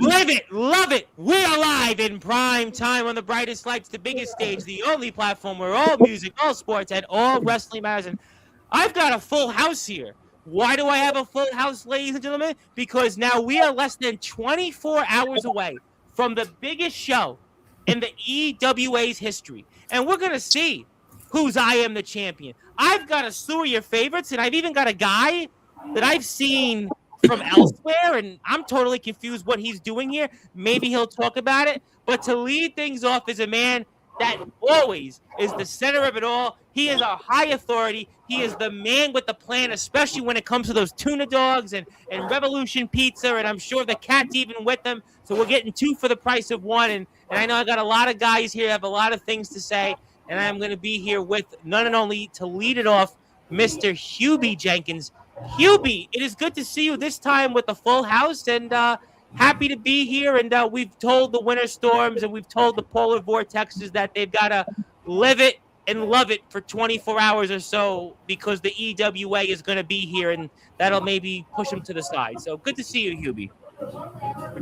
Live it, love it. We are live in prime time on the brightest lights, the biggest stage, the only platform where all music, all sports, and all wrestling matters. And I've got a full house here. Why do I have a full house, ladies and gentlemen? Because now we are less than 24 hours away from the biggest show in the EWA's history. And we're going to see who's I Am the Champion. I've got a slew of your favorites, and I've even got a guy that I've seen from elsewhere, and I'm totally confused what he's doing here. Maybe he'll talk about it. But to lead things off is a man that always is the center of it all. He is our high authority. He is the man with the plan, especially when it comes to those tuna dogs and Revolution Pizza, and I'm sure the cat's even with them. So we're getting two for the price of one. And I know I got a lot of guys here, have a lot of things to say, and I'm going to be here with none and only to lead it off, Mr. Hubie Jenkins. Hubie, it is good to see you this time with a full house, and happy to be here. And we've told the winter storms and we've told the polar vortexes that they've got to live it and love it for 24 hours or so because the EWA is going to be here, and that'll maybe push them to the side. So good to see you, Hubie.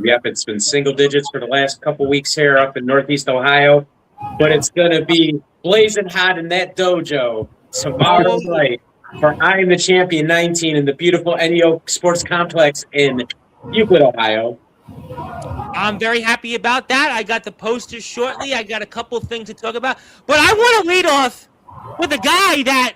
Yep, it's been single digits for the last couple weeks here up in Northeast Ohio, but it's going to be blazing hot in that dojo tomorrow night for I Am the Champion 19 in the beautiful NEO Sports Complex in Euclid, Ohio. I'm very happy about that. I got the posters shortly. I got a couple of things to talk about. But I want to lead off with a guy that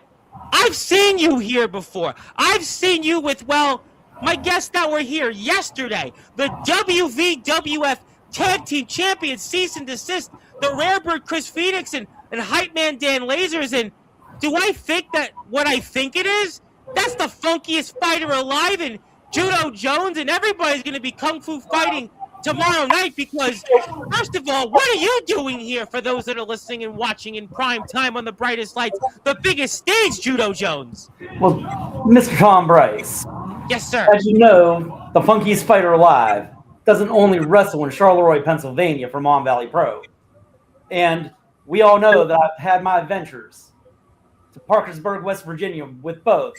I've seen you here before. I've seen you with, well, my guests that were here yesterday, the WVWF Tag Team Champions, Cease and Desist, the Rarebird Chris Phoenix, and Hype Man Dan Lasers, and do I think that what I think it is? That's the funkiest fighter alive, and Judo Jones, and everybody's going to be kung fu fighting tomorrow night because, first of all, what are you doing here for those that are listening and watching in prime time on the brightest lights, the biggest stage, Judo Jones? Well, Mr. Tom Bryce. Yes, sir. As you know, the funkiest fighter alive doesn't only wrestle in Charleroi, Pennsylvania for Mon Valley Pro. And we all know that I've had my adventures to Parkersburg, West Virginia, with both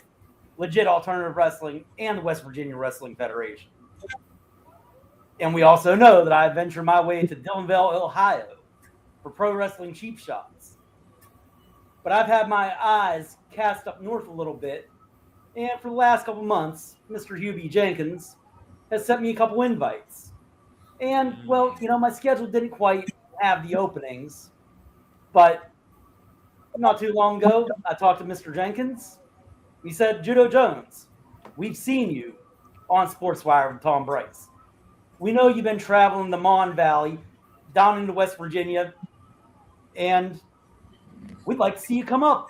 Legit Alternative Wrestling and the West Virginia Wrestling Federation. And we also know that I ventured my way to Dillonville, Ohio for Pro Wrestling Cheap Shots. But I've had my eyes cast up north a little bit, and for the last couple months, Mr. Hubie Jenkins has sent me a couple invites. And, well, you know, my schedule didn't quite have the openings, but not too long ago, I talked to Mr. Jenkins. He said, Judo Jones, we've seen you on Sportzwire with Tom Bryce. We know you've been traveling the Mon Valley down into West Virginia, and we'd like to see you come up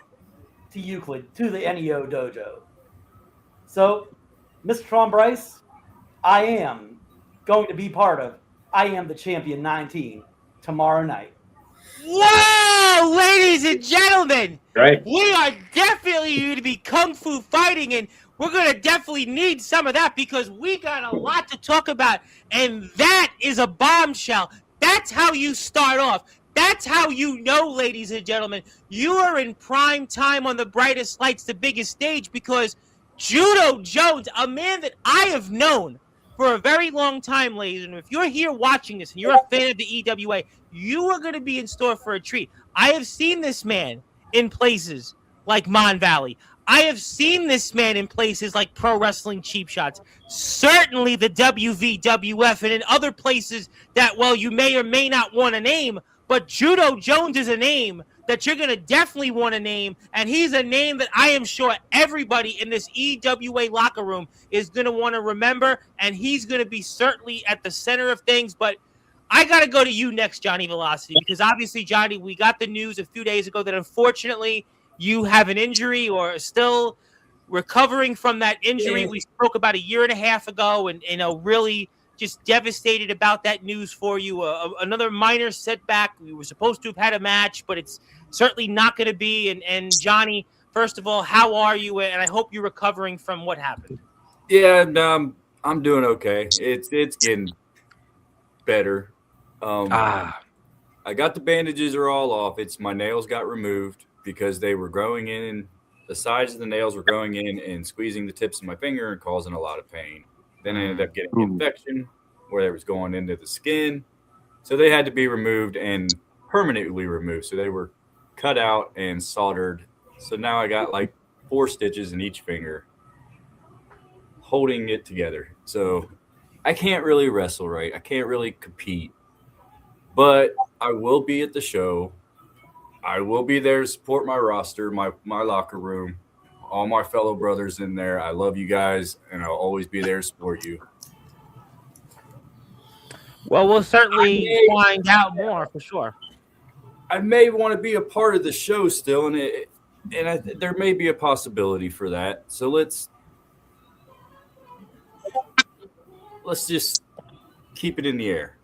to Euclid, to the NEO dojo. So, Mr. Tom Bryce, I am going to be part of I Am the Champion 19 tomorrow night. Wow, ladies and gentlemen, Right. We are definitely going to be kung fu fighting, and we're going to definitely need some of that because we got a lot to talk about, and that is a bombshell. That's how you start off. That's how you know, ladies and gentlemen, you are in prime time on the brightest lights, the biggest stage, because Judo Jones, a man that I have known for a very long time, ladies, and if you're here watching this and you're a fan of the EWA, you are going to be in store for a treat. I have seen this man in places like Mon Valley. I have seen this man in places like Pro Wrestling Cheap Shots, certainly the WVWF, and in other places that, well, you may or may not want to name, but Judo Jones is a name that you're going to definitely want to name, and he's a name that I am sure everybody in this EWA locker room is going to want to remember, and he's going to be certainly at the center of things. But I got to go to you next, Johnny Velocity, because obviously, Johnny, we got the news a few days ago that unfortunately you have an injury or are still recovering from that injury. We spoke about a year and a half ago, and really just devastated about that news for you. Another minor setback. We were supposed to have had a match, but it's certainly not going to be. And Johnny, first of all, how are you? And I hope you're recovering from what happened. Yeah, I'm doing okay. It's getting better. I got the bandages are all off. It's my nails got removed because they were growing in. The sides of the nails were growing in and squeezing the tips of my finger and causing a lot of pain. Then I ended up getting an infection, where it was going into the skin. So they had to be removed and permanently removed. So they were cut out and soldered. So now I got like 4 stitches in each finger holding it together. So I can't really wrestle right. I can't really compete. But I will be at the show. I will be there to support my roster, my locker room, all my fellow brothers in there. I love you guys, and I'll always be there to support you. Well, we'll certainly find out more for sure. I may want to be a part of the show still, there may be a possibility for that. So let's just keep it in the air.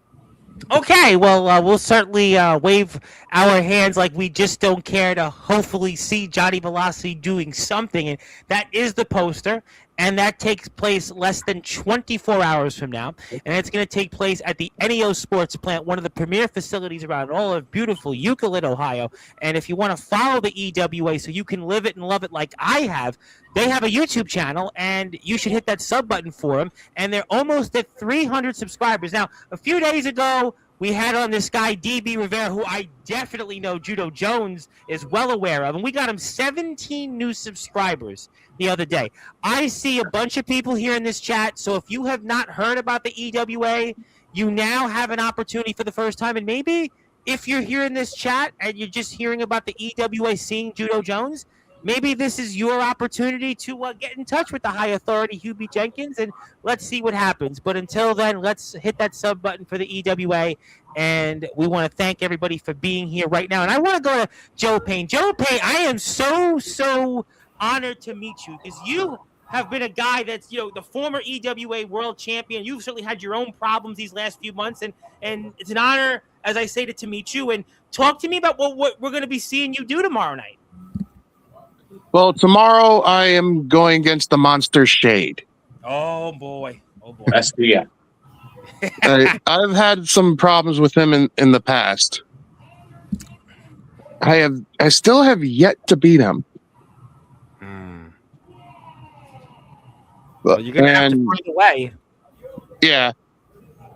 Okay, well, we'll certainly wave our hands like we just don't care to hopefully see Johnny Velocity doing something. And that is the poster, and that takes place less than 24 hours from now. And it's going to take place at the NEO Sports Plant, one of the premier facilities around all of beautiful Euclid, Ohio. And if you want to follow the EWA so you can live it and love it like I have, they have a YouTube channel, and you should hit that sub button for them. And they're almost at 300 subscribers. Now, a few days ago, we had on this guy, DB Rivera, who I definitely know Judo Jones is well aware of. And we got him 17 new subscribers the other day. I see a bunch of people here in this chat. So if you have not heard about the EWA, you now have an opportunity for the first time. And maybe if you're here in this chat and you're just hearing about the EWA seeing Judo Jones, maybe this is your opportunity to get in touch with the high authority, Hubie Jenkins, and let's see what happens. But until then, let's hit that sub button for the EWA, and we want to thank everybody for being here right now. And I want to go to Joe Payne. Joe Payne, I am so honored to meet you because you have been a guy that's, the former EWA world champion. You've certainly had your own problems these last few months, and it's an honor, as I say, to meet you. And talk to me about what we're going to be seeing you do tomorrow night. Well, tomorrow I am going against the Monster Shade. Oh boy! That's yeah. I've had some problems with him in the past. I still have yet to beat him. Well, you're gonna have to find a way. Yeah,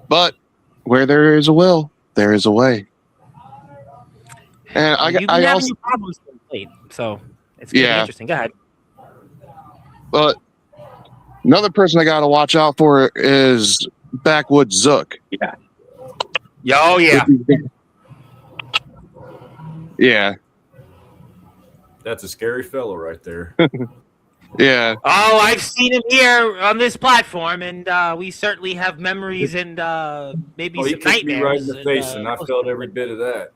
but where there is a will, there is a way. And you've been having your problems late, so. It's going to be interesting. Go ahead. But another person I got to watch out for is Backwoods Zook. Yeah. Oh, yeah. Yeah. That's a scary fellow right there. Yeah. Oh, I've seen him here on this platform, and we certainly have memories and maybe some nightmares. He kicked me right in the face, and I felt every bit of that.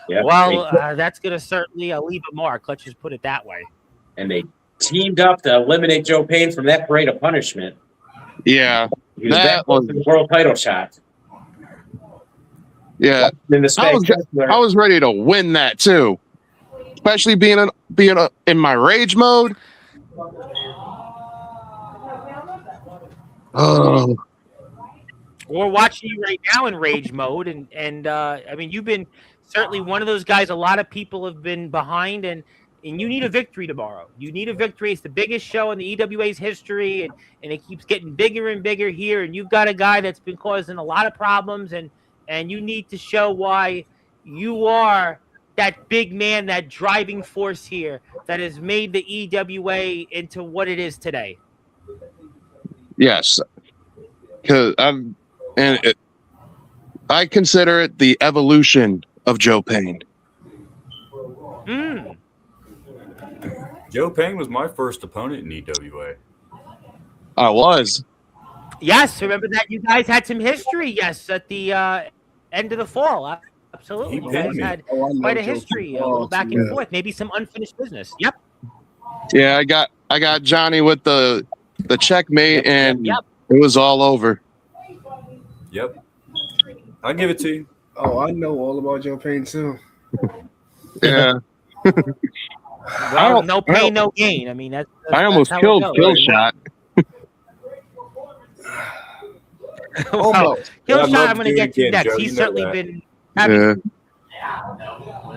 Yeah, well, that's going to certainly leave a mark. Let's just put it that way. And they teamed up to eliminate Joe Payne from that parade of punishment. Yeah. He was that close to the world title shot. Yeah. I was ready to win that too. Especially being in my rage mode. Oh. We're watching you right now in rage mode, and I mean, you've been certainly one of those guys a lot of people have been behind, and you need a victory tomorrow. You need a victory. It's the biggest show in the EWA's history, and it keeps getting bigger and bigger here, and you've got a guy that's been causing a lot of problems, and you need to show why you are that big man, that driving force here that has made the EWA into what it is today. Yes. Because I consider it the evolution of Joe Payne. Joe Payne was my first opponent in EWA. I was. Yes, remember that you guys had some history, yes, at the end of the fall. Absolutely. You guys had quite a history, a little back and forth, maybe some unfinished business. Yep. Yeah, I got Johnny with the checkmate, and it was all over. Yep. I'll give it to you. Oh, I know all about Joe Payne too. Yeah. Well, no pain, no gain. I mean, that's I almost killed Killshot. Well, Killshot, I'm going to get to next. He's certainly been having.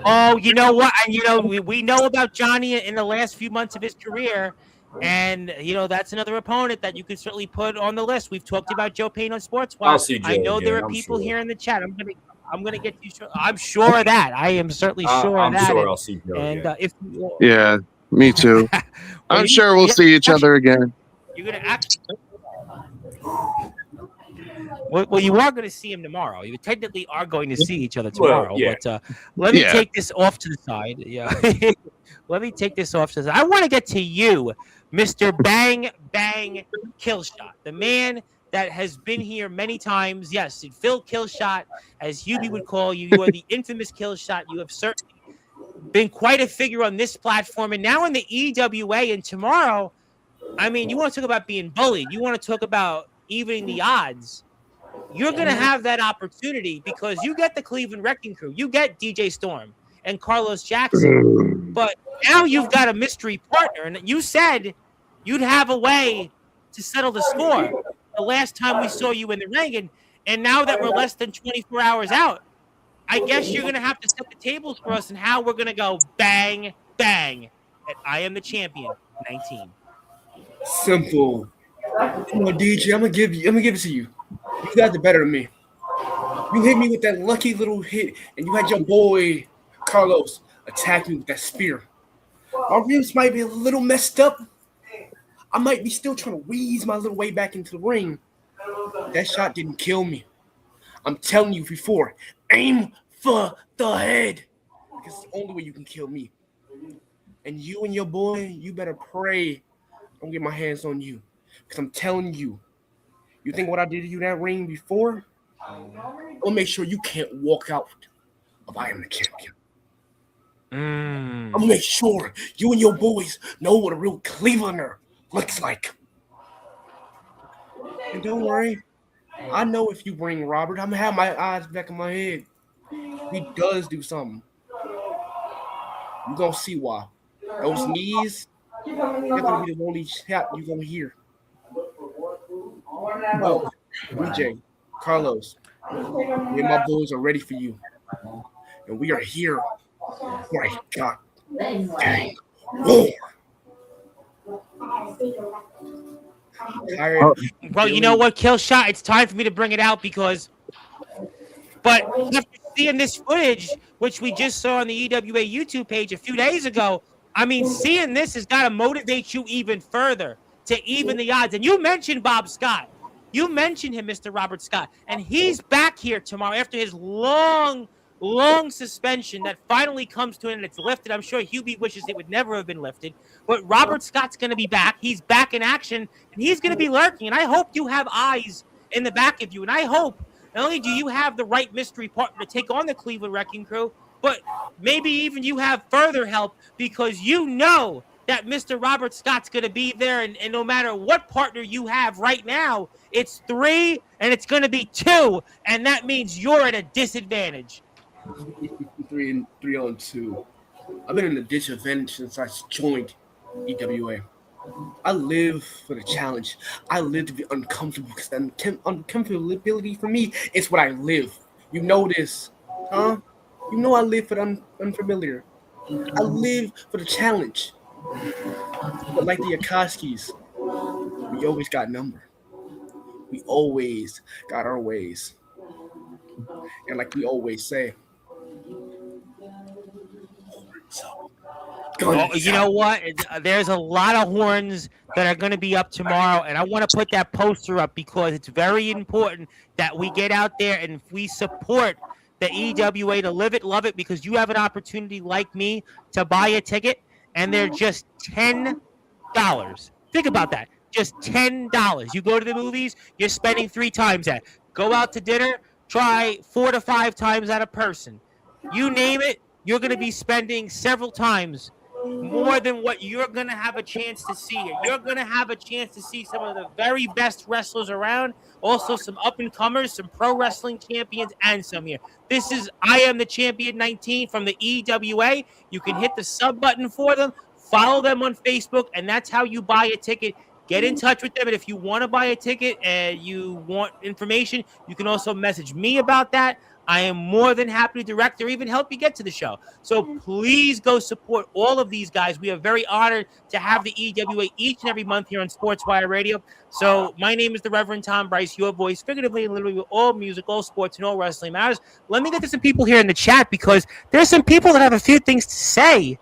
Oh, you know what? And we know about Johnny in the last few months of his career. And, that's another opponent that you could certainly put on the list. We've talked about Joe Payne on Sportswire. I'll see Joe I know there again, are I'm people sure. here in the chat. I'm gonna get you. I'm sure of that. I am certainly sure of I'm that. sure I'll see Joe and again. if Yeah, me too. Well, I'm sure we'll see each other again. you're gonna actually. Well, you are going to see him tomorrow. You technically are going to see each other tomorrow. Well, yeah. But let me Yeah. take this off to the side. Yeah, let me take this off to the side. I want to get to you, Mr. Bang Bang Killshot, the man that has been here many times. Yes, Phil Killshot, as Hubie would call you. You are the infamous Killshot. You have certainly been quite a figure on this platform, and now in the EWA. And tomorrow, I mean, you want to talk about being bullied. You want to talk about evening the odds. You're going to have that opportunity because you get the Cleveland Wrecking Crew. You get DJ Storm and Carlos Jackson. But now you've got a mystery partner. And you said you'd have a way to settle the score the last time we saw you in the ring. And now that we're less than 24 hours out, I guess you're going to have to set the tables for us and how we're going to go bang, bang at I Am the Champion 19. Simple. Come on, DJ. I'm gonna give it to you. You got the better of me. You hit me with that lucky little hit, and you had your boy Carlos attack me with that spear. My ribs might be a little messed up. I might be still trying to wheeze my little way back into the ring. That shot didn't kill me. I'm telling you before, aim for the head. Because it's the only way you can kill me. And you and your boy, you better pray I don't get my hands on you. Because I'm telling you, you think what I did to you in that ring before? I'll make sure you can't walk out of I Am the Champion. I'll make sure you and your boys know what a real Clevelander looks like. And don't worry, I know if you bring Robert, I'm gonna have my eyes back in my head. He does do something. You're gonna see why. Those knees, they're gonna be the only shot you're gonna hear. Oh, DJ, Carlos, me and my boys are ready for you. And we are here for a goddamn war. Well, you know what, Killshot? It's time for me to bring it out but after seeing this footage, which we just saw on the EWA YouTube page a few days ago, I mean, seeing this has got to motivate you even further to even the odds. And you mentioned Bob Scott. You mentioned him, Mr. Robert Scott. And he's back here tomorrow after his long suspension that finally comes to an end. It's lifted. I'm sure Hubie wishes it would never have been lifted. But Robert Scott's going to be back. He's back in action, and he's going to be lurking. And I hope you have eyes in the back of you. And I hope not only do you have the right mystery partner to take on the Cleveland Wrecking Crew, but maybe even you have further help because you know that Mr. Robert Scott's going to be there. And no matter what partner you have right now, it's 3 and it's going to be 2. And that means you're at a disadvantage. 3 on 2. I've been in a disadvantage since I joined EWA. I live for the challenge. I live to be uncomfortable because the uncomfortability for me is what I live. You know this, huh? You know I live for the unfamiliar. I live for the challenge. But like the Akatsuki's, we always got number. We always got our ways. And like we always say, you know what? There's a lot of horns that are going to be up tomorrow, and I want to put that poster up because it's very important that we get out there and we support the EWA to live it, love it, because you have an opportunity like me to buy a ticket, and they're just $10. Think about that. Just $10. You go to the movies, you're spending 3 times that. Go out to dinner, try 4 to 5 times at a person. You name it, you're going to be spending several times more than what you're going to have a chance to see. You're going to have a chance to see some of the very best wrestlers around, also some up-and-comers, some pro wrestling champions, and some here. This is I Am the Champion 19 from the EWA. You can hit the sub button for them, follow them on Facebook, and that's how you buy a ticket. get in touch with them. And if you want to buy a ticket and you want information, you can also message me about that. I am more than happy to direct or even help you get to the show. So please go support all of these guys. We are very honored to have the EWA each and every month here on Sportswire Radio. So my name is the Reverend Tom Bryce, your voice, figuratively and literally, with all music, all sports, and all wrestling matters. Let me get to some people here in the chat because there's some people that have a few things to say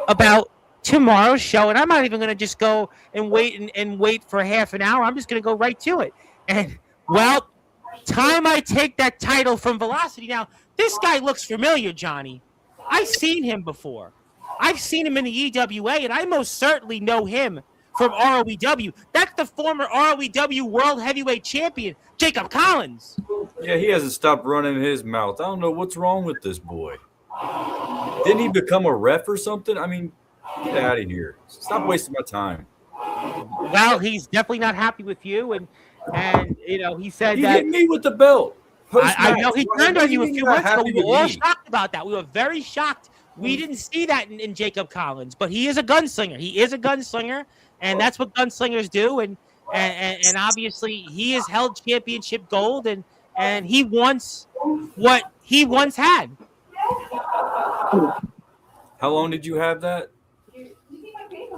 about tomorrow's show, and I'm not even going to just go and wait for half an hour. I'm just going to go right to it. And, well, time I take that title from Velocity. Now, this guy looks familiar, Johnny. I've seen him before. I've seen him in the EWA, and I most certainly know him from ROEW. That's the former ROEW World Heavyweight Champion, Jacob Collins. Yeah, he hasn't stopped running his mouth. I don't know what's wrong with this boy. Didn't he become a ref or something? I mean, get out of here. Stop wasting my time. Well, he's definitely not happy with you, and you know, he said He that hit me with the belt. I know he turned on you a few months ago. happy We were with all me. shocked about that. We were very shocked. We didn't see that in Jacob Collins, but he is a gunslinger. He is a gunslinger, and that's what gunslingers do. And obviously, he has held championship gold, and he wants what he once had. How long did you have that?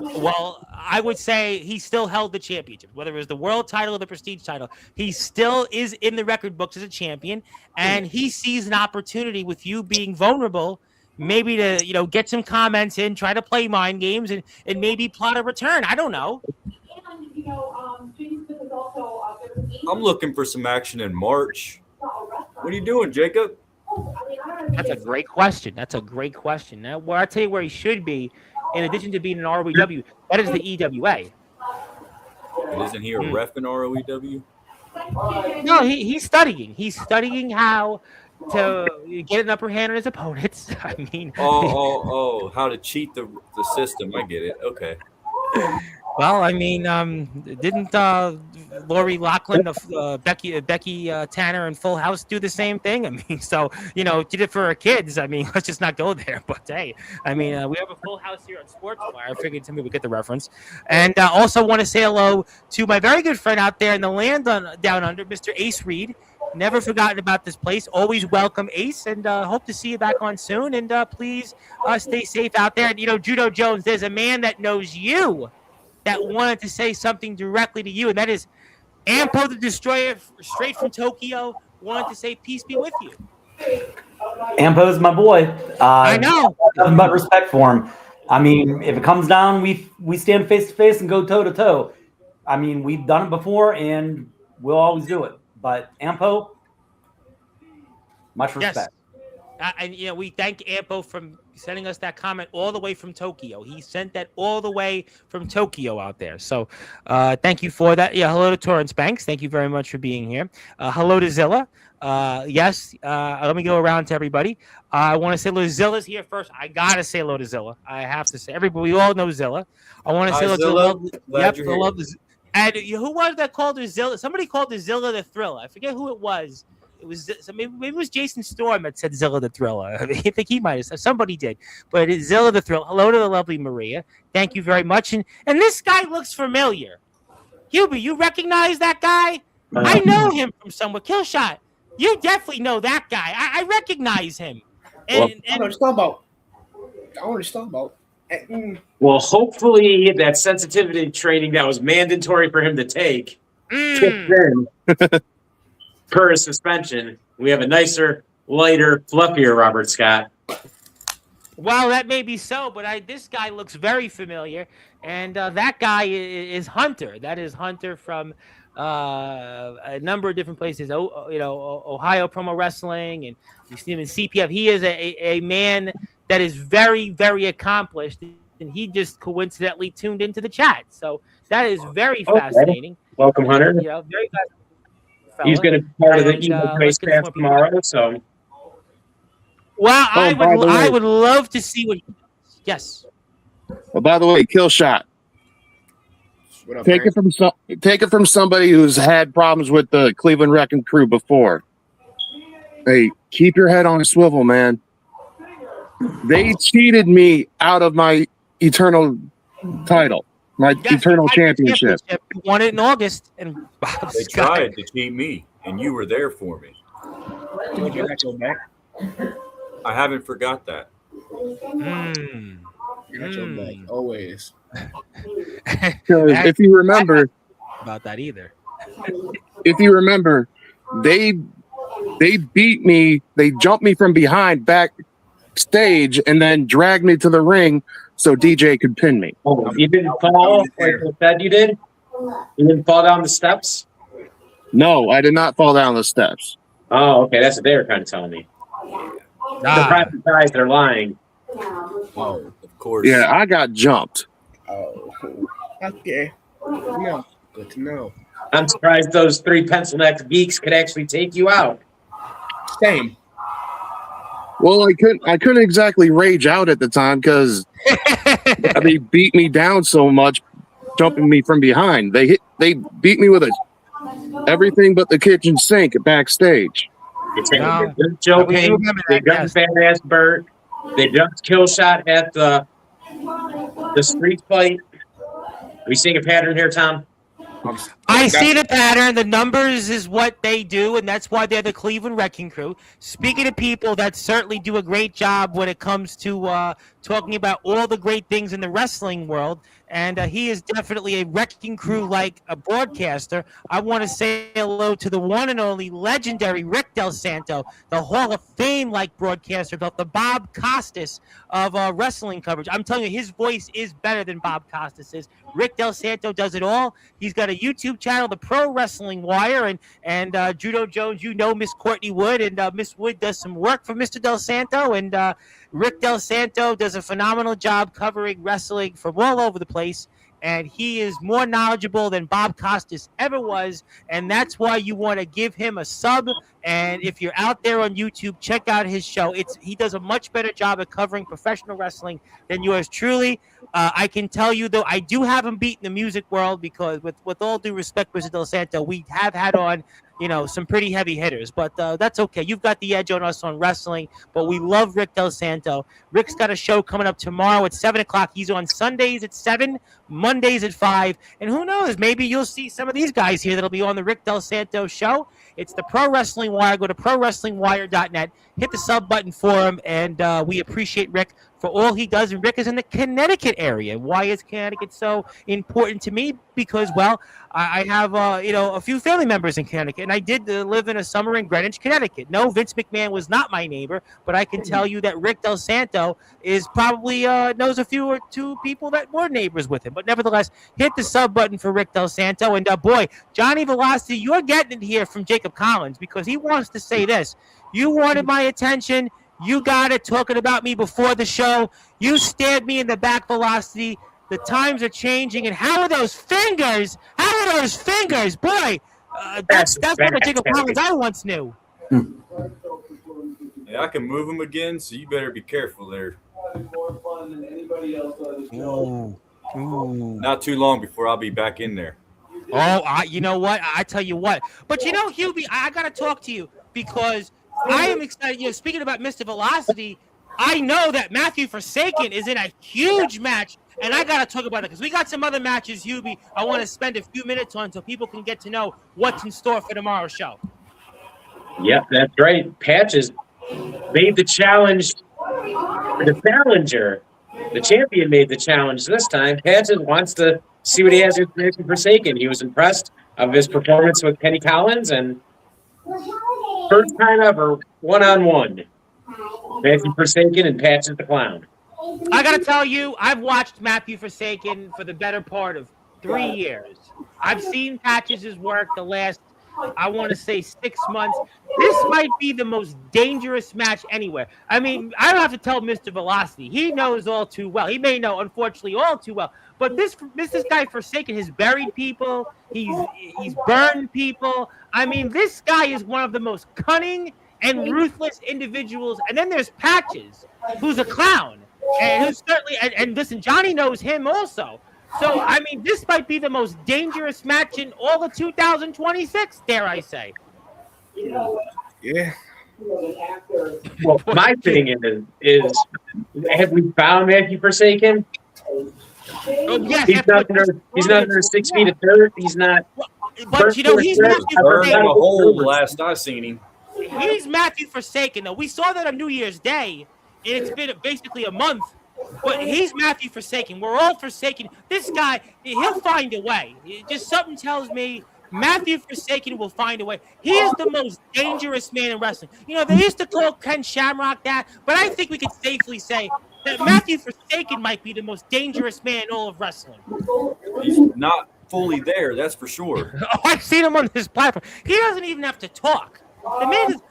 Well, I would say he still held the championship, whether it was the world title or the prestige title. He still is in the record books as a champion, and he sees an opportunity with you being vulnerable, maybe to, you know, get some comments in, try to play mind games, and maybe plot a return. I don't know. I'm looking for some action in March. What are you doing, Jacob? That's a great question. Now, well, I'll tell you where he should be. In addition to being an ROEW, that is the EWA. And isn't he a ref in ROEW? No, he's studying. He's studying how to get an upper hand on his opponents. I mean, how to cheat the system. I get it. Okay. Well, I mean, didn't Lori Loughlin, Becky Tanner, and Full House do the same thing? I mean, so, you know, did it for her kids. I mean, let's just not go there. But hey, I mean, we have a Full House here on Sportswire. I figured somebody would get the reference. And also want to say hello to my very good friend out there in the land down under, Mr. Ace Reed. Never forgotten about this place. Always welcome, Ace, and hope to see you back on soon. And please stay safe out there. And, you know, Judo Jones, there's a man that knows you that wanted to say something directly to you, and that is Ampo the Destroyer, straight from Tokyo, wanted to say peace be with you. Ampo's my boy. I know. Nothing but respect for him. I mean, if it comes down, we stand face to face and go toe to toe. I mean, we've done it before, and we'll always do it. But Ampo, much respect. Yes. And, you know, we thank Ampo for sending us that comment all the way from Tokyo. He sent that all the way from Tokyo out there. So thank you for that. Yeah, hello to Torrance Banks. Thank you very much for being here. Hello to Zilla. Yes, let me go around to everybody. I want to say hello to Zilla's here first. I got to say hello to Zilla. I have to say. Everybody, we all know Zilla. I want to say hello to Zilla. And who was that called her Zilla? Somebody called her Zilla the Thriller. I forget who it was. It was maybe it was Jason Storm that said Zilla the Thriller. I think he might have said, somebody did, but it's Zilla the Thriller. Hello to the lovely Maria. Thank you very much. And this guy looks familiar. Hubie, you recognize that guy? I know him from somewhere. Killshot, you definitely know that guy. I recognize him. And, I don't understand about. Well, hopefully that sensitivity training that was mandatory for him to take kicked in. Per his suspension, we have a nicer, lighter, fluffier Robert Scott. Well, that may be so, but this guy looks very familiar, and that guy is Hunter. That is Hunter from a number of different places. Ohio Promo Wrestling, and you see him in CPF. He is a man that is very, very accomplished, and he just coincidentally tuned into the chat. So that is very fascinating. Welcome, Hunter. Very fascinating. He's going to be part of the Evo Race Pass tomorrow. So, well, I would love to see what. Yes. Well, by the way, Killshot. Take it from somebody who's had problems with the Cleveland Wrecking Crew before. Hey, keep your head on a swivel, man. They cheated me out of my Eternal title. My Yes, eternal you had the championship. You won it in August, and Bob They Scott. tried to cheat me, and you were there for me. Told you I got your back. I haven't forgot that. Mm. I got your back always. Because I- if you remember, about that either. they beat me. They jumped me from behind backstage and then dragged me to the ring so DJ could pin me. Oh, you didn't fall like you said you did? You didn't fall down the steps? No, I did not fall down the steps. Oh, okay. That's what they were kind of telling me. Surprise, they're lying. Oh, Of course. Yeah, I got jumped. oh. Okay. No, good to know. I'm surprised those 3 pencil neck geeks could actually take you out. Same. Well, I couldn't exactly rage out at the time because they beat me down so much, jumping me from behind. They beat me with everything but the kitchen sink backstage. No. They're joking. I remember They that, got yes. fat ass Bert. They jumped kill shot at the street fight. Are we seeing a pattern here, Tom? I see the pattern. The numbers is what they do, and that's why they're the Cleveland Wrecking Crew. Speaking of people that certainly do a great job when it comes to talking about all the great things in the wrestling world, and he is definitely a Wrecking Crew like a broadcaster. I want to say hello to the one and only legendary Rick Del Santo, the Hall of Fame like broadcaster, the Bob Costas of wrestling coverage. I'm telling you, his voice is better than Bob Costas's. Rick Del Santo does it all. He's got a YouTube channel, the Pro Wrestling Wire, and Judo Jones, you know Miss Courtney Wood, and Miss Wood does some work for Mr. Del Santo, and Rick Del Santo does a phenomenal job covering wrestling from all over the place, and he is more knowledgeable than Bob Costas ever was, and that's why you want to give him a sub. And if you're out there on YouTube, check out his show. He does a much better job at covering professional wrestling than yours truly. I can tell you, though, I do have him beat in the music world because, with all due respect, Mr. Del Santo, we have had on, some pretty heavy hitters. But that's okay. You've got the edge on us on wrestling, but we love Rick Del Santo. Rick's got a show coming up tomorrow at 7 o'clock. He's on Sundays at 7, Mondays at 5. And who knows, maybe you'll see some of these guys here that'll be on the Rick Del Santo show. It's the Pro Wrestling Wire. Go to ProWrestlingWire.net. Hit the sub button for him, and we appreciate Rick for all he does. And Rick is in the Connecticut area. Why is Connecticut so important to me? Because, well, I have, a few family members in Connecticut, and I did live in a summer in Greenwich, Connecticut. No, Vince McMahon was not my neighbor, but I can tell you that Rick Del Santo is probably knows a few or two people that were neighbors with him. But nevertheless, hit the sub button for Rick Del Santo. And, boy, Johnny Velocity, you're getting it here from Jacob Collins because he wants to say this. You wanted my attention. You got it talking about me before the show. You stabbed me in the back, Velocity. The times are changing. And how are those fingers? How are those fingers? Boy, that's what the Jacob Collins I once knew. Yeah, I can move them again, so you better be careful there. Ooh. Not too long before I'll be back in there. Oh, you know what? I tell you what. But, Hubie, I got to talk to you because I am excited. Speaking about Mr. Velocity, I know that Matthew Forsaken is in a huge match, and I got to talk about it because we got some other matches, Hubie, I want to spend a few minutes on so people can get to know what's in store for tomorrow's show. Yep, that's right. Patches made the challenge. The challenger, the champion, made the challenge this time. Patches wants to see what he has with Matthew Forsaken. He was impressed of his performance with Kenny Collins, and first time ever, one-on-one. Matthew Forsaken and Patches the Clown. I got to tell you, I've watched Matthew Forsaken for the better part of 3 years. I've seen Patches' work the last, I want to say, 6 months. This might be the most dangerous match anywhere. I mean, I don't have to tell Mr. Velocity. He knows all too well. He may know, unfortunately, all too well. But this guy Forsaken has buried people. He's burned people. I mean, this guy is one of the most cunning and ruthless individuals. And then there's Patches, who's a clown. And who's certainly, and listen, Johnny knows him also. So, I mean, this might be the most dangerous match in all of 2026, dare I say. Yeah. Well, my thing is have we found Matthew Forsaken? Oh, yes, He's that's not what- under. He's not under 6 feet of dirt. He's not. But you know, he's Matthew Burned in a Forsaken. hole last I seen him. He's Matthew Forsaken, though. We saw that on New Year's Day, and it's been basically a month. But he's Matthew Forsaken. We're all forsaken. This guy, he'll find a way. Just something tells me Matthew Forsaken will find a way. He is the most dangerous man in wrestling. You know, they used to call Ken Shamrock that, but I think we could safely say that Matthew Forsaken might be the most dangerous man in all of wrestling. He's not fully there, that's for sure. Oh, I've seen him on this platform. He doesn't even have to talk. The man is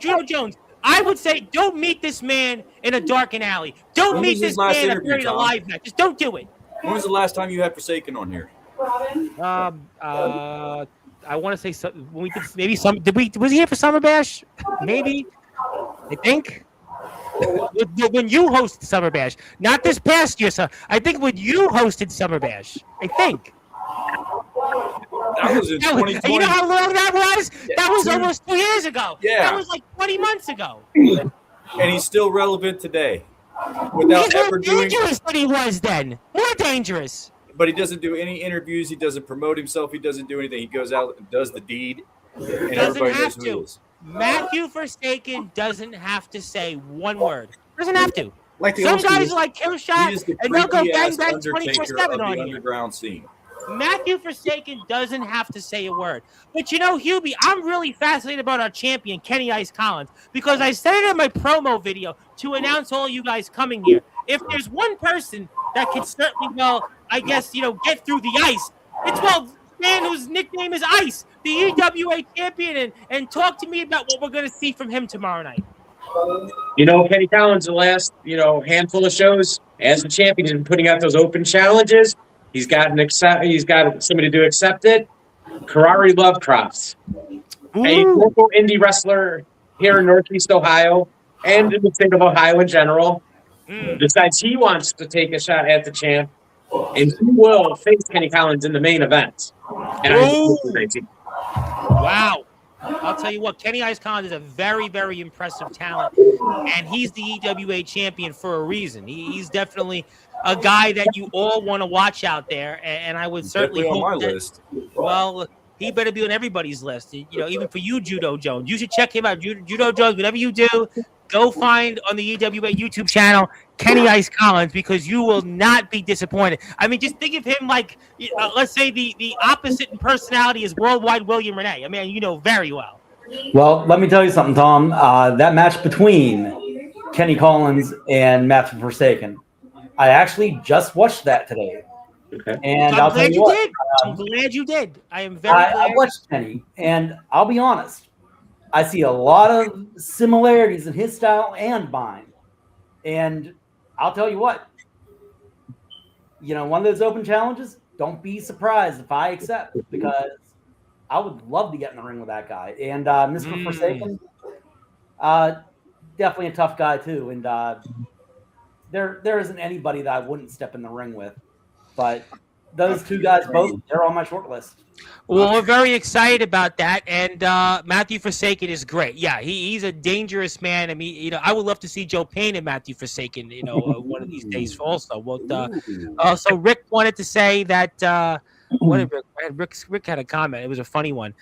Judo Jones. I would say don't meet this man in a darkened alley. Don't When meet was his this last man in a interview, buried Tom? alive match. Just don't do it. When was the last time you had Forsaken on here? I want to say when we did maybe some. Was he here for Summer Bash? Maybe. I think. When you hosted Summer Bash, not this past year, so I think when you hosted Summer Bash, I think. That was in 2020. You know how long that was? Yeah, That was almost 2 years ago. Yeah. That was like 20 months ago. And he's still relevant today. Without He's ever more doing, dangerous than he was then. More dangerous. but he doesn't do any interviews. He doesn't promote himself. He doesn't do anything. He goes out and does the deed, and Doesn't everybody have knows who he to. is. Matthew Forsaken doesn't have to say one word. Doesn't have to. Like the Some old school. guys are like kill He shot, is the and they'll go bang freaky-ass bang Undertaker 24/7 of on the here. underground scene. Matthew Forsaken doesn't have to say a word. But you know, Hubie, I'm really fascinated about our champion, Kenny Ice Collins, because I said it in my promo video to announce all you guys coming here. If there's one person that can certainly, well, I guess, you know, get through the ice, it's, well, the man whose nickname is Ice, the EWA champion, and talk to me about what we're going to see from him tomorrow night. You know, Kenny Collins, the last, handful of shows as the champion, he's been putting out those open challenges. He's got somebody to accept it. Karari Lovecrofts, a local indie wrestler here in Northeast Ohio and in the state of Ohio in general, decides he wants to take a shot at the champ, and he will face Kenny Collins in the main event. And Wow. I'll tell you what, Kenny Ice Collins is a very, very impressive talent, and he's the EWA champion for a reason. He's definitely a guy that you all want to watch out there, and I would certainly Definitely on hope my that, list. well, he better be on everybody's list. You know, even for you, Judo Jones. You should check him out. Judo Jones, whatever you do, go find on the EWA YouTube channel Kenny Ice Collins, because you will not be disappointed. I mean, just think of him like, let's say the opposite in personality is Worldwide William Renee. I mean, you know very well. Well, let me tell you something, Tom. That match between Kenny Collins and Matthew Forsaken, I actually just watched that today. Okay. And I'm I'll tell glad you you what, did. I'm glad you did. I am very I glad. watched Kenny, and I'll be honest, I see a lot of similarities in his style and mine. And I'll tell you what, one of those open challenges, don't be surprised if I accept, because I would love to get in the ring with that guy. And Mr. Forsaken, definitely a tough guy too. And there isn't anybody that I wouldn't step in the ring with. But those two guys both, they're on my short list. Well, we're very excited about that, and Matthew Forsaken is great. Yeah, he's a dangerous man. I mean, I would love to see Joe Payne and Matthew Forsaken, one of these days also. Well, so Rick wanted to say that. What did Rick had a comment. It was a funny one,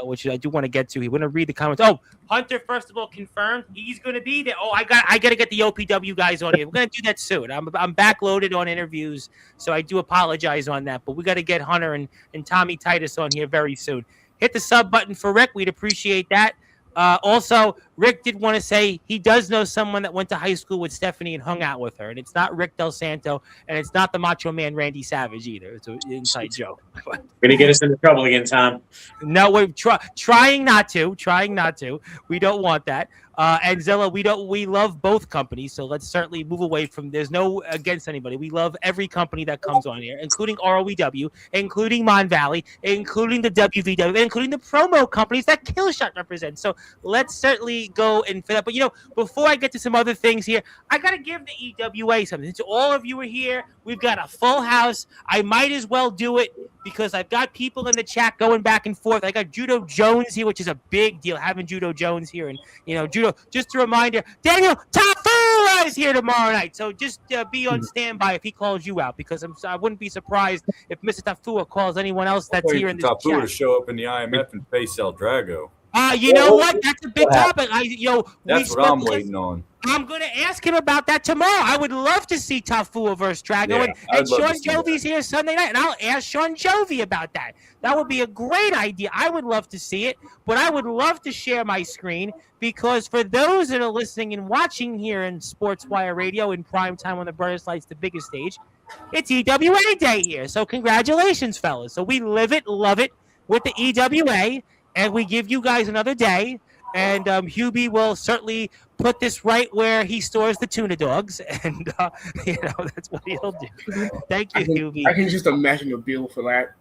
which I do want to get to. He want to read the comments. Oh, Hunter, first of all, confirmed he's going to be there. Oh, I got to get the OPW guys on here. We're going to do that soon. I'm backloaded on interviews, so I do apologize on that. But we got to get Hunter and Tommy Titus on here very soon. Hit the sub button for Rick. We'd appreciate that. Also, Rick did want to say he does know someone that went to high school with Stephanie and hung out with her. And it's not Rick Del Santo, and it's not the Macho Man Randy Savage either. It's an inside joke. Going to get us into trouble again, Tom. No, we're trying not to. Trying not to. We don't want that. And Zilla, we love both companies, so let's certainly move away from. There's no against anybody. We love every company that comes on here, including ROEW, including Mon Valley, including the WVW, including the promo companies that Killshot represents. So let's certainly go and fit up. But before I get to some other things here, I gotta give the EWA something. Since all of you are here, we've got a full house. I might as well do it because I've got people in the chat going back and forth. I got Judo Jones here, which is a big deal having Judo Jones here, and Judo just a reminder, Daniel Tafua is here tomorrow night. So just be on standby if he calls you out, because I wouldn't be surprised if Mr. Tafua calls anyone else that's here in this Tafua chat. to show up in the IMF and face El Drago. You know what? That's a big topic. That's what I'm waiting on. I'm going to ask him about that tomorrow. I would love to see Tafua versus Drago. Yeah, and Sean Jovi's here Sunday night, and I'll ask Sean Jovi about that. That would be a great idea. I would love to see it, but I would love to share my screen, because for those that are listening and watching here in Sportswire Radio in prime time on the brightest lights, the biggest stage, it's EWA Day here. So congratulations, fellas. So we live it, love it with the EWA, and we give you guys another day. And Hubie will certainly put this right where he stores the tuna dogs, and that's what he'll do. Thank you, Hubie. I can just imagine the bill for that.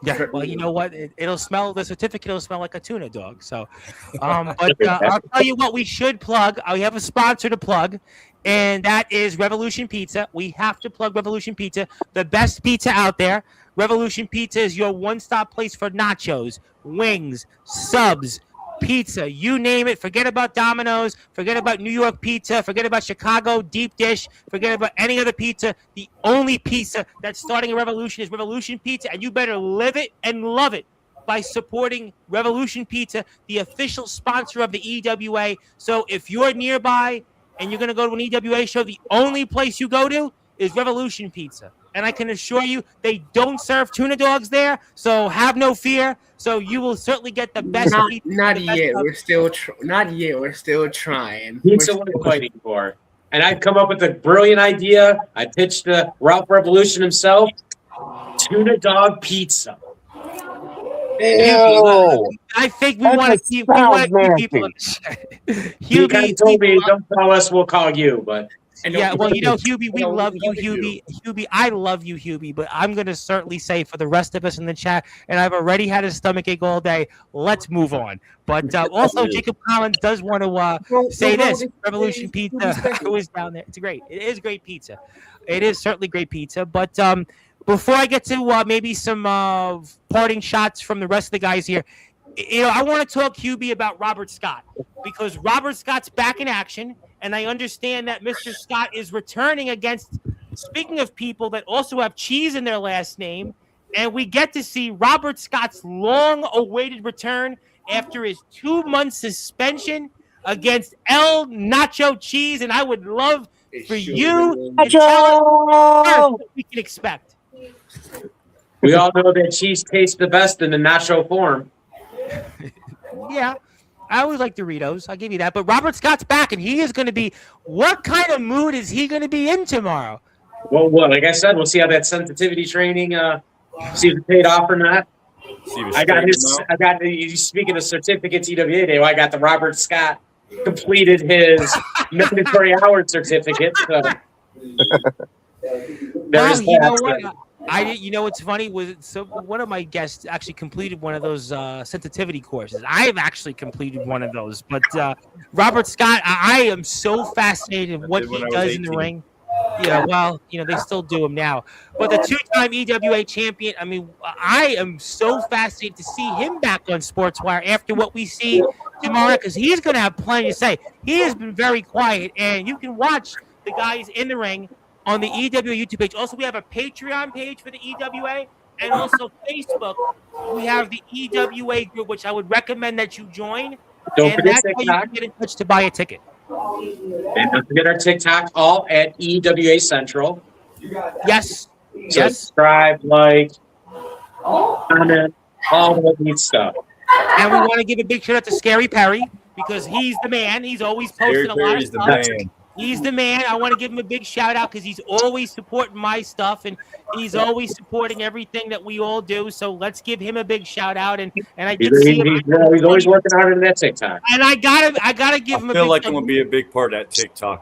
Yeah, well, you know what? It'll smell. The certificate will smell like a tuna dog. So, but I'll tell you what we should plug. We have a sponsor to plug, and that is Revolution Pizza. We have to plug Revolution Pizza, the best pizza out there. Revolution Pizza is your one-stop place for nachos, wings, subs, pizza, you name it. Forget about Domino's, forget about New York pizza, forget about Chicago deep dish, forget about any other pizza. The only pizza that's starting a revolution is Revolution Pizza, and you better live it and love it by supporting Revolution Pizza, the official sponsor of the EWA. So if you're nearby and you're going to go to an EWA show, the only place you go to is Revolution Pizza. And I can assure you, they don't serve tuna dogs there, so have no fear. So you will certainly get the best. Not yet. We're still trying. Pizza we're fighting for. And I've come up with a brilliant idea. I pitched to Ralph Revolution himself. Tuna dog pizza. Ew. I think we want to keep people in the He kind of told me, don't call us, we'll call you. But yeah, well, Hubie, we love you, Hubie. Hubie, I love you, Hubie, but I'm going to certainly say for the rest of us in the chat, and I've already had a stomachache all day, let's move on. But also, Jacob Collins does want to say this. Revolution Pizza, I was down there. It's great. It is great pizza. It is certainly great pizza. But before I get to maybe some parting shots from the rest of the guys here, I want to talk, Hubie, about Robert Scott, because Robert Scott's back in action. And I understand that Mr. Scott is returning against, speaking of people that also have cheese in their last name, and we get to see Robert Scott's long-awaited return after his 2-month suspension against El Nacho Cheese. And I would love for you to tell us what we can expect. we all know that cheese tastes the best in the nacho form. Yeah. I always like Doritos. I'll give you that. But Robert Scott's back, and he is going to be – what kind of mood is he going to be in tomorrow? Well, like I said, we'll see how that sensitivity training, see if it paid off or not. Speaking of certificates, EWA Day, I got the Robert Scott completed his mandatory hour certificate. So. There's you know what? What's funny was one of my guests actually completed one of those sensitivity courses. I have actually completed one of those, but Robert Scott, I am so fascinated with what he does in the ring. Yeah, well, they still do them now. But the 2-time EWA champion, I mean, I am so fascinated to see him back on Sportswire after what we see tomorrow, because he's going to have plenty to say. He has been very quiet, and you can watch the guys in the ring on the EWA YouTube page. Also, we have a Patreon page for the EWA, and also Facebook. We have the EWA group, which I would recommend that you join. Don't and forget that's how you can get in touch to buy a ticket. And don't forget our TikTok, all at EWA Central. Yes. Subscribe, comment, all the neat stuff. And we want to give a big shout out to Scary Perry, because he's the man. He's always posting a lot of stuff. He's the man. I want to give him a big shout out because he's always supporting my stuff, and he's always supporting everything that we all do. So let's give him a big shout out. And I did see him. He's always working harder than that TikTok. And I gotta give him. I feel like I'm gonna be a big part of that TikTok.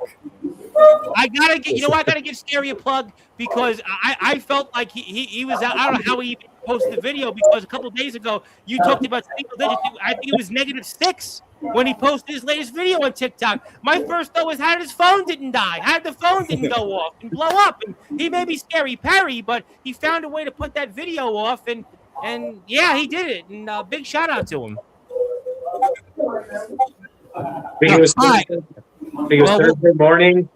I gotta give Scary a plug, because I felt like he was out. I don't know how he even posted the video, because a couple of days ago you talked about single digits. I think it was -6 when he posted his latest video on TikTok. My first thought was, how did his phone didn't die? How did the phone didn't go off and blow up? And he may be Scary Perry, but he found a way to put that video off, and yeah, he did it. And big shout out to him. think it was Thursday morning.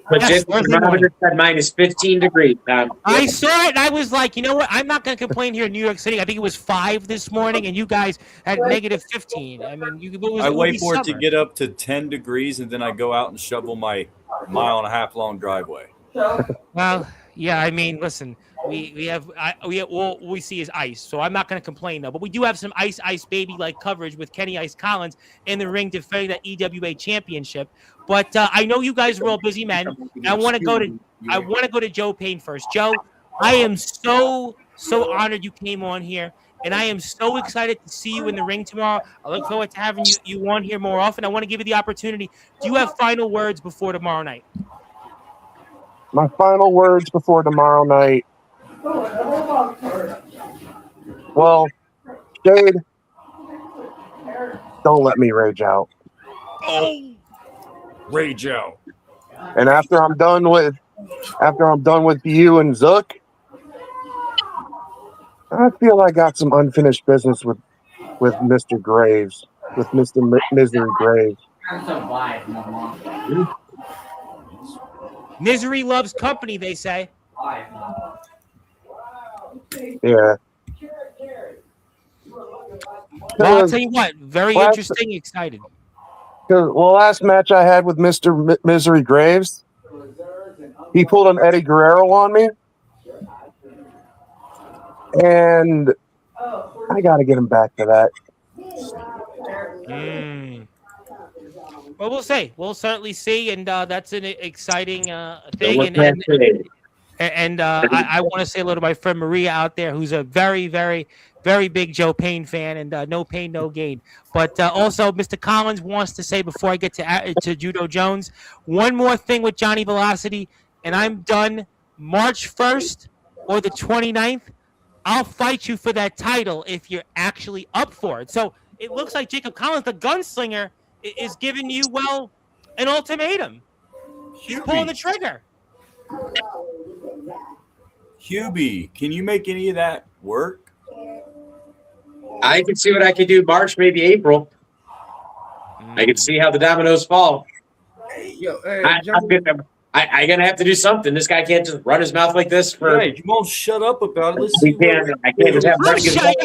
But Yes, the thermometer said minus 15 degrees, Tom. I saw it, and I was like, you know what? I'm not going to complain here in New York City. I think it was 5 this morning, and you guys had negative 15. I mean, I wait for it to get up to 10 degrees, and then I go out and shovel my 1.5 mile long driveway. Well, yeah, I mean, listen, we all we see is ice, so I'm not going to complain though. But we do have some ice baby like coverage with Kenny Ice Collins in the ring defending that EWA championship. But I know you guys are all busy men. I want to go to Joe Payne first. Joe, I am so honored you came on here, and I am so excited to see you in the ring tomorrow. I look forward to having you on here more often. I want to give you the opportunity. Do you have final words before tomorrow night? My final words before tomorrow night. Well, Jade, don't let me rage out. Oh, rage out. And after I'm done with you and Zook, I feel I got some unfinished business with Mr. Graves, with Mr. Misery Graves. Misery loves company, they say. Yeah. Well, I'll tell you what, very interesting, excited. Last match I had with Mr. Misery Graves, he pulled an Eddie Guerrero on me, and I got to get him back to that. Well, we'll see. We'll certainly see, and that's an exciting thing. And I want to say hello to my friend Maria out there, who's a very, very, very big Joe Payne fan, and no pain, no gain. But also, Mr. Collins wants to say before I get to Judo Jones, one more thing with Johnny Velocity, and I'm done. March 1st or the 29th, I'll fight you for that title if you're actually up for it. So it looks like Jacob Collins, the gunslinger, is giving you, well, an ultimatum. He's pulling the trigger. Hubie, can you make any of that work? I can see what I can do March, maybe April. I can see how the dominoes fall. I'm gonna have to do something. This guy can't just run his mouth like this for. Hey, you won't shut up about it. I can't just have.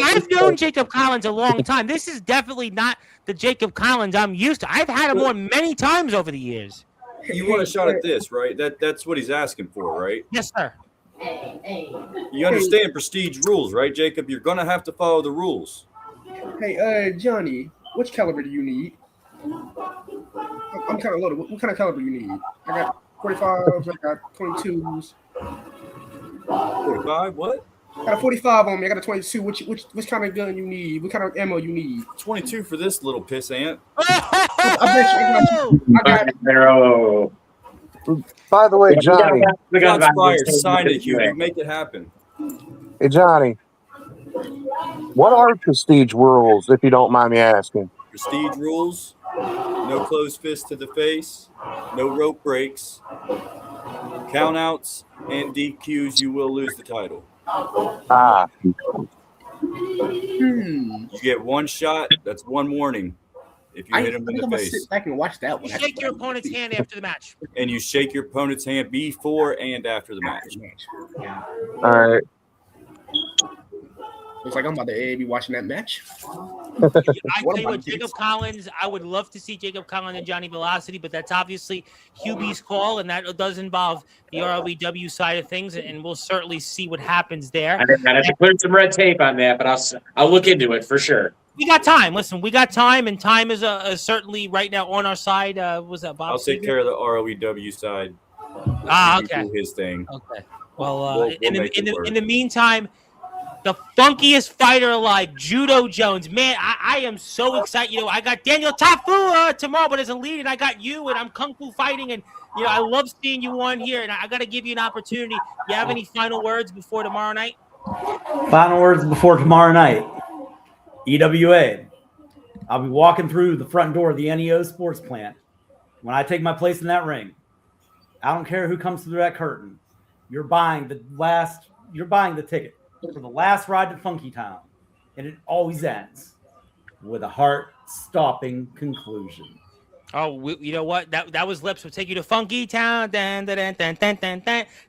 I've known Jacob Collins a long time. This is definitely not the Jacob Collins I'm used to. I've had him on many times over the years. You want a shot at this, right? That's what he's asking for, right? Yes, sir. You understand prestige rules, right, Jacob? You're gonna have to follow the rules. Hey, Johnny, which caliber do you need? I'm kind of loaded. What kind of caliber do you need? I got 45s. I got 22s. 45? What? I got a 45 on me. I got a 22. Which kind of gun you need? What kind of ammo you need? 22 for this little piss ant. I got it. By the way, Johnny. Sportzwire, sign it, Hugh. Make it happen. Hey, Johnny. What are prestige rules, if you don't mind me asking? Prestige rules: no closed fist to the face, no rope breaks, countouts, and DQs. You will lose the title. You get one shot. That's one warning. If you hit him in the face, sit back and watch that one. You shake your opponent's hand after the match. And you shake your opponent's hand before and after the match. All right. Looks like I'm about to be watching that match. I tell you what, Jacob Collins, I would love to see Jacob Collins and Johnny Velocity, but that's obviously Hubie's call, and that does involve the RLEW side of things, and we'll certainly see what happens there. I have to clear some red tape on that, but I'll look into it for sure. We got time. Listen, we got time, and time is certainly right now on our side. Was that Bob? I'll take care of the ROEW side. Okay. Do his thing. Okay. Well, in the meantime, the funkiest fighter alive, Judo Jones. Man, I am so excited. You know, I got Daniel Tafu tomorrow, but as a lead, and I got you, and I'm Kung Fu fighting, and you know, I love seeing you on here, and I got to give you an opportunity. You have any final words before tomorrow night? Final words before tomorrow night. EWA. I'll be walking through the front door of the NEO Sports Plant. When I take my place in that ring, I don't care who comes through that curtain. You're buying the ticket for the last ride to Funky Town. And it always ends with a heart-stopping conclusion. Oh, you know what? That was Lips. Will take you to Funky Town. Dan, dan, dan, dan, dan, dan,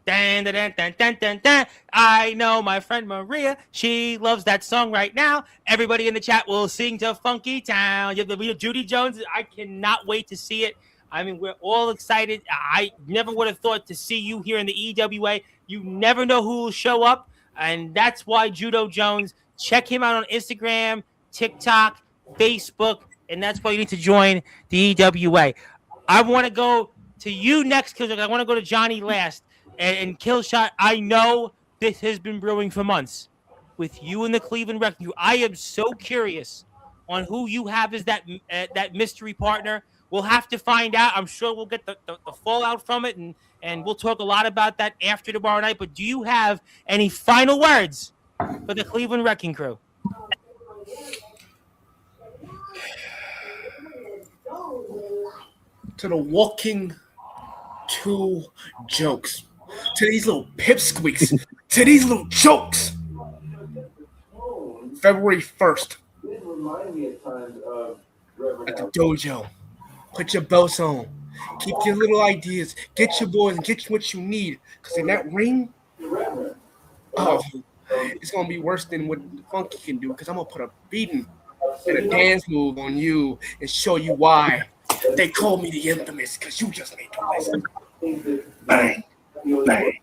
dan, dan, dan, dan, dan, dan, dan. I know my friend Maria. She loves that song right now. Everybody in the chat will sing to Funky Town. Judy Jones. I cannot wait to see it. I mean, we're all excited. I never would have thought to see you here in the EWA. You never know who will show up, and that's why Judo Jones. Check him out on Instagram, TikTok, Facebook. And that's why you need to join the EWA. I want to go to you next, Killshot. I want to go to Johnny last. And Killshot, I know this has been brewing for months with you and the Cleveland Wrecking Crew. I am so curious on who you have as that mystery partner. We'll have to find out. I'm sure we'll get the fallout from it, and we'll talk a lot about that after tomorrow night. But do you have any final words for the Cleveland Wrecking Crew? To the walking two jokes, to these little pipsqueaks, to these little jokes. February 1st at the dojo. Put your belts on. Keep your little ideas. Get your boys and get you what you need. Because in that ring, it's going to be worse than what Funky can do. Because I'm going to put a beating and a dance move on you and show you why. They call me the infamous because you just made the list. Bang. Bang.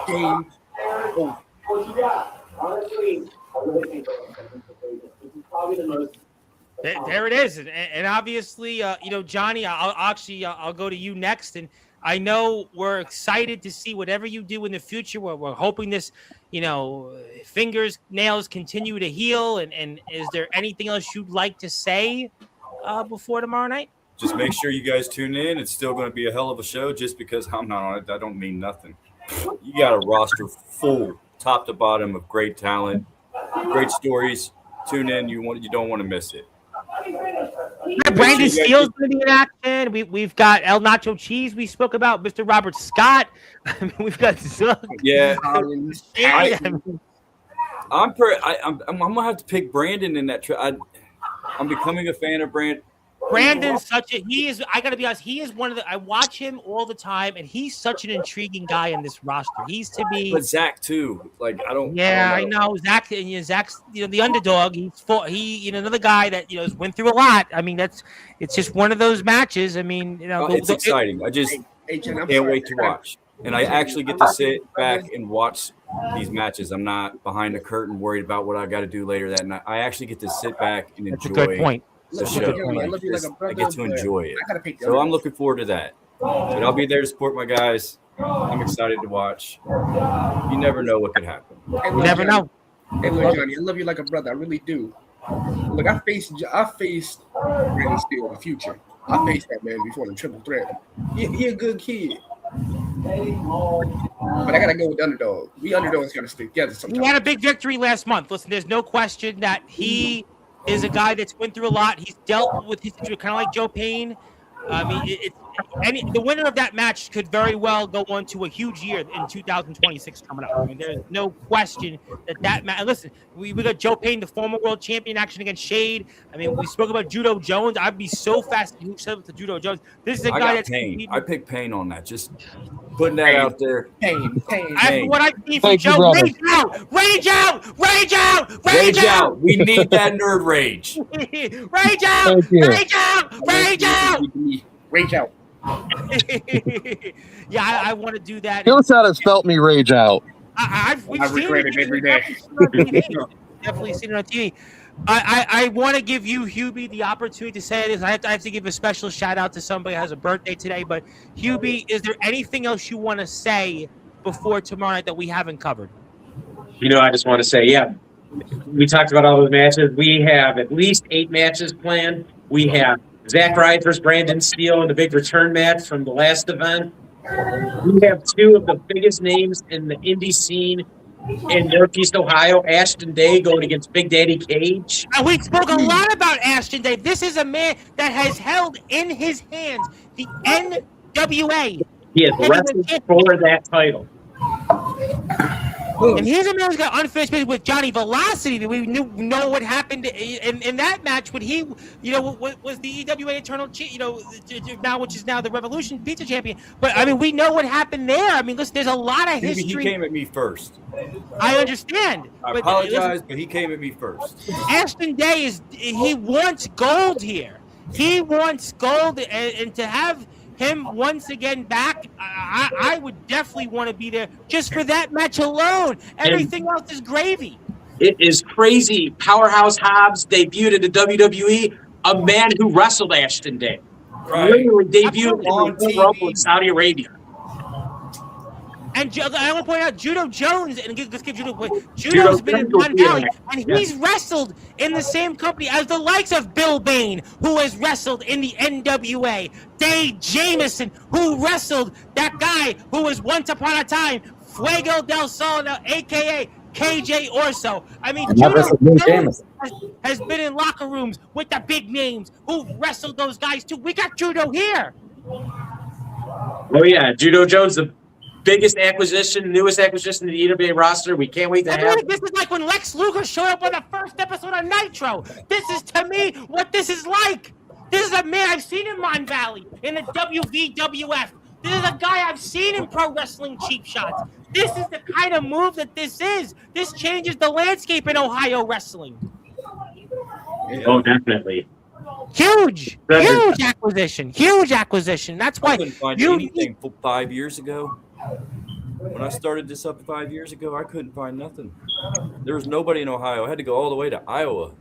Game over. There it is, and obviously, Johnny, I'll go to you next, and I know we're excited to see whatever you do in the future. We're hoping this, fingers, nails continue to heal, and is there anything else you'd like to say before tomorrow night? Just make sure you guys tune in. It's still going to be a hell of a show. Just because I'm not on it, that don't mean nothing. You got a roster full, top to bottom, of great talent, great stories. Tune in. You don't want to miss it. Brandon Steele's going to be in action. We've got El Nacho Cheese. We spoke about Mr. Robert Scott. We've got Zug. Yeah, I'm gonna have to pick Brandon in that. I'm becoming a fan of Brandon. Brandon's I gotta be honest, he is one of I watch him all the time, and he's such an intriguing guy in this roster. He's to be. But Zach too. I know Zach, and Zach's the underdog. He another guy that has went through a lot. I mean, it's just one of those matches. I mean, it's exciting. I just can't wait to watch. And I actually get to sit back and watch these matches. I'm not behind the curtain worried about what I got to do later that night. I actually get to sit back and enjoy. That's a good point. The show. I get to enjoy it. So I'm looking forward to that. But I'll be there to support my guys. I'm excited to watch. You never know what could happen. You never know. Hey, look, Johnny, I love you like a brother. I really do. Look, I faced Brandon Steele in the future. I faced that man before the triple threat. He a good kid. But I gotta go with the underdog. We underdogs gotta stick together sometimes. He had a big victory last month. Listen, there's no question that he is a guy that's went through a lot. He's dealt with his situation, kind of like Joe Payne. I mean, the winner of that match could very well go on to a huge year in 2026 coming up. I mean, there's no question that match. Listen, we got Joe Payne, the former world champion, action against Shade. I mean, we spoke about Judo Jones. I'd be so fascinated who said to Judo Jones. This is a guy that's Payne. I picked Payne on that. Just putting that out there. Payne. What I see from Joe, rage out. We need that nerd rage. Rage out. Yeah, I want to do that. Killshot has felt me rage out. I regret it every day. Definitely seen it on TV. I want to give you, Hubie, the opportunity to say this. I have to give a special shout out to somebody who has a birthday today. But Hubie, is there anything else you want to say before tomorrow night that we haven't covered? I just want to say, we talked about all those matches. We have at least 8 matches planned. We have Zach Ryder versus Brandon Steele in the big return match from the last event. We have 2 of the biggest names in the indie scene in Northeast Ohio, Ashton Day going against Big Daddy Cage. We spoke a lot about Ashton Day. This is a man that has held in his hands the NWA. He has wrestled for that title. And here's a man who's got unfinished business with Johnny Velocity. We know what happened in that match when he, was the EWA Eternal, now which is now the Revolution Pizza Champion. But I mean, we know what happened there. I mean, listen, there's a lot of history. He came at me first. I understand. I apologize, but he came at me first. Ashton Day he wants gold here. He wants gold, and to have him once again back, I would definitely want to be there just for that match alone. Everything else is gravy. It is crazy. Powerhouse Hobbs debuted in the WWE, a man who wrestled Ashton Day. Right. Literally debuted on in the World Cup in Saudi Arabia. And I want to point out Judo Jones, and let's give Judo a point. Judo's been in Mon Valley, and he's wrestled in the same company as the likes of Bill Bain, who has wrestled in the NWA, Dave Jamieson, who wrestled that guy who was once upon a time Fuego del Sol, a.k.a. KJ Orso. I mean, Judo Jones has been in locker rooms with the big names who wrestled those guys, too. We got Judo here. Oh, yeah. Judo Jones, the biggest acquisition, newest acquisition in the EWA roster. We can't wait to have This is like when Lex Luger showed up on the first episode of Nitro. This is, to me, what this is like. This is a man I've seen in Mon Valley, in the WVWF. This is a guy I've seen in Pro Wrestling Cheap Shots. This is the kind of move that this is. This changes the landscape in Ohio wrestling. Oh, definitely. Huge acquisition. That's why I couldn't find anything 5 years ago. When I started this up 5 years ago, I couldn't find nothing. There was nobody in Ohio. I had to go all the way to Iowa.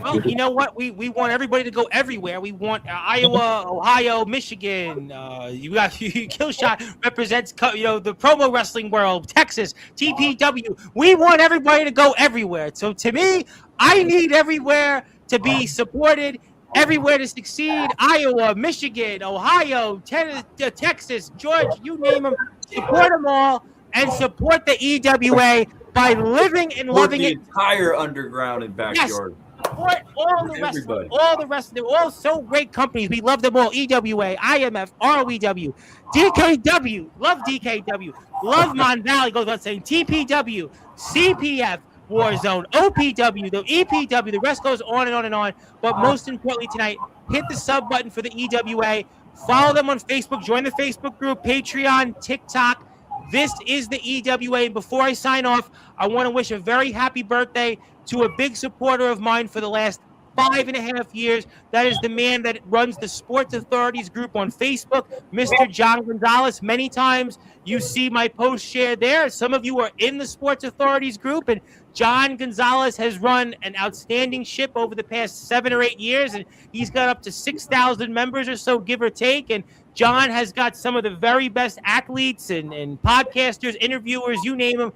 Well, you know what? We want everybody to go everywhere. We want Iowa, Ohio, Michigan. You got Killshot represents the promo wrestling world. Texas, TPW. We want everybody to go everywhere. So to me, I need everywhere to be supported. Everywhere to succeed. Iowa, Michigan, Ohio, Texas, Georgia, you name them. Support them all and support the EWA by living and loving the it. Entire underground and backyard. Yes. Support all the rest. They're all so great companies. We love them all. EWA, IMF, ROEW, DKW. Love DKW. Love Mon Valley. Goes without saying. TPW, CPF. Warzone, OPW, the EPW, the rest goes on and on and on. But most importantly tonight, hit the sub button for the EWA. Follow them on Facebook. Join the Facebook group, Patreon, TikTok. This is the EWA. Before I sign off, I want to wish a very happy birthday to a big supporter of mine for the last 5.5 years. That is the man that runs the Sports Authorities group on Facebook, Mr. John Gonzalez. Many times you see my post shared there. Some of you are in the Sports Authorities group, and John Gonzalez has run an outstanding ship over the past 7 or 8 years, and he's got up to 6,000 members or so, give or take. And John has got some of the very best athletes and podcasters, interviewers, you name them,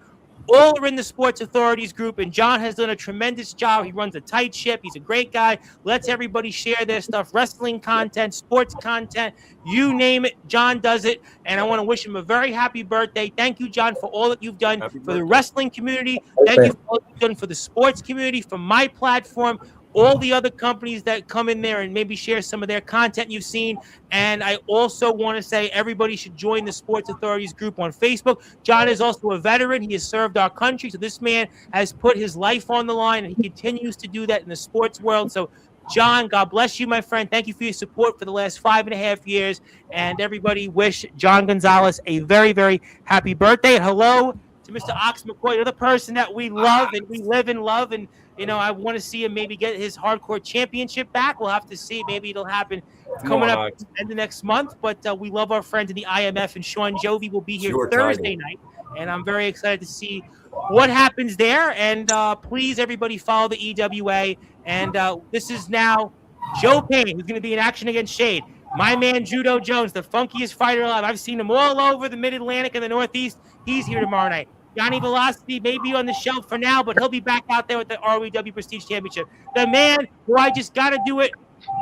all are in the Sports Authorities group, and John has done a tremendous job. He runs a tight ship. He's a great guy. Lets everybody share their stuff, wrestling content, sports content, you name it. John does it, and I want to wish him a very happy birthday. Thank you, John, for all that you've done for the wrestling community. Thank you for all you've done for the sports community, for my platform, all the other companies that come in there and maybe share some of their content you've seen. And I also want to say everybody should join the Sports Authorities group on Facebook. John is also a veteran. He has served our country. So this man has put his life on the line, and he continues to do that in the sports world. So John, God bless you, my friend. Thank you for your support for the last 5.5 years. And everybody wish John Gonzalez a very, very happy birthday. And hello to Mr. Ox McCoy, another person that we love and we live and love. And I want to see him maybe get his hardcore championship back. We'll have to see. Maybe it'll happen coming up in the next month. But we love our friends in the IMF, and Sean Jovi will be here Thursday night. And I'm very excited to see what happens there. And please, everybody, follow the EWA. And this is now Joe Payne, who's going to be in action against Shade. My man, Judo Jones, the funkiest fighter alive. I've seen him all over the Mid-Atlantic and the Northeast. He's here tomorrow night. Johnny Velocity may be on the shelf for now, but he'll be back out there with the ROEW Prestige Championship. The man who I just got to do it,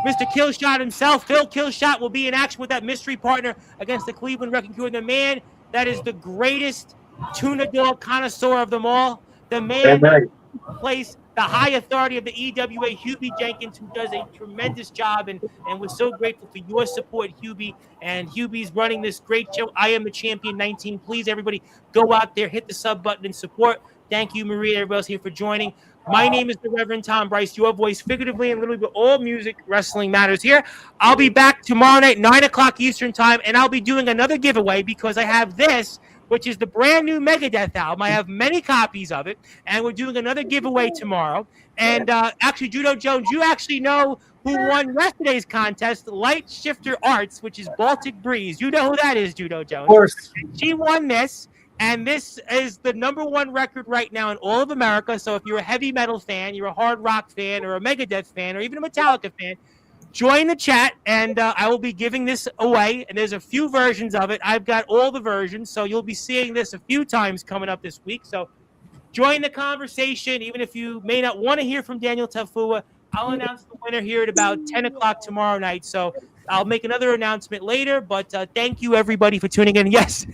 Mr. Killshot himself, Phil Killshot, will be in action with that mystery partner against the Cleveland Wrecking Crew. The man that is the greatest tuna dog connoisseur of them all. The man that plays the high authority of the EWA, Hubie Jenkins, who does a tremendous job, and we're so grateful for your support, Hubie. And Hubie's running this great show, I Am the Champion 19. Please, everybody, go out there, hit the sub button and support. Thank you, Maria, everybody else here for joining. My name is the Reverend Tom Bryce, your voice, figuratively and literally, but all music, wrestling matters here. I'll be back tomorrow night, 9 o'clock Eastern time, and I'll be doing another giveaway because I have this, which is the brand new Megadeth album. I have many copies of it, and we're doing another giveaway tomorrow. And actually, Judo Jones, you actually know who won yesterday's contest, Light Shifter Arts, which is Baltic Breeze. You know who that is, Judo Jones. Of course. She won this. And this is the #1 record right now in all of America. So if you're a heavy metal fan, you're a hard rock fan, or a Megadeth fan, or even a Metallica fan, join the chat, and I will be giving this away. And there's a few versions of it. I've got all the versions, so you'll be seeing this a few times coming up this week. So join the conversation, even if you may not want to hear from Daniel Tafua. I'll announce the winner here at about 10 o'clock tomorrow night. So I'll make another announcement later, but thank you, everybody, for tuning in. Yes,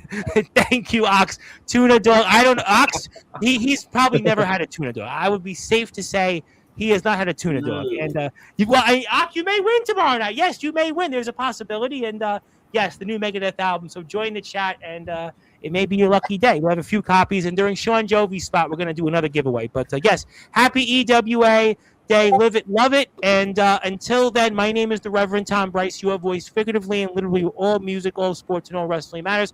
thank you, Ox. Tuna Dog. I don't know. Ox, he's probably never had a tuna dog. I would be safe to say he has not had a tuna dog. And Ox, you may win tomorrow night. Yes, you may win. There's a possibility. And yes, the new Megadeth album. So join the chat, and it may be your lucky day. We'll have a few copies, and during Sean Jovi's spot, we're going to do another giveaway. But yes, happy EWA Day. Live it, love it. And until then, my name is the Reverend Tom Bryce, your voice, figuratively and literally, all music, all sports, and all wrestling matters.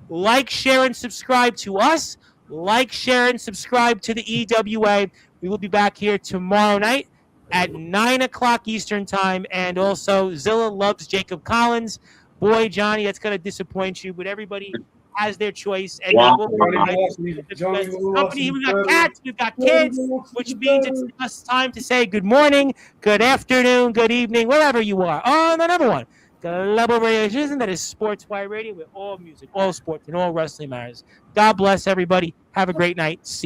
Like, share, and subscribe to us. Like, share, and subscribe to the EWA. We will be back here tomorrow night at 9 o'clock Eastern time. And also, Zilla loves Jacob Collins. Boy, Johnny, that's going to disappoint you, but everybody has their choice. And company, we've got cats, we've got kids, which means it's just time to say good morning, good afternoon, good evening, wherever you are. On another one, Global Radio Station, that is Sportswire Radio, with all music, all sports, and all wrestling matters. God bless everybody. Have a great night. See you.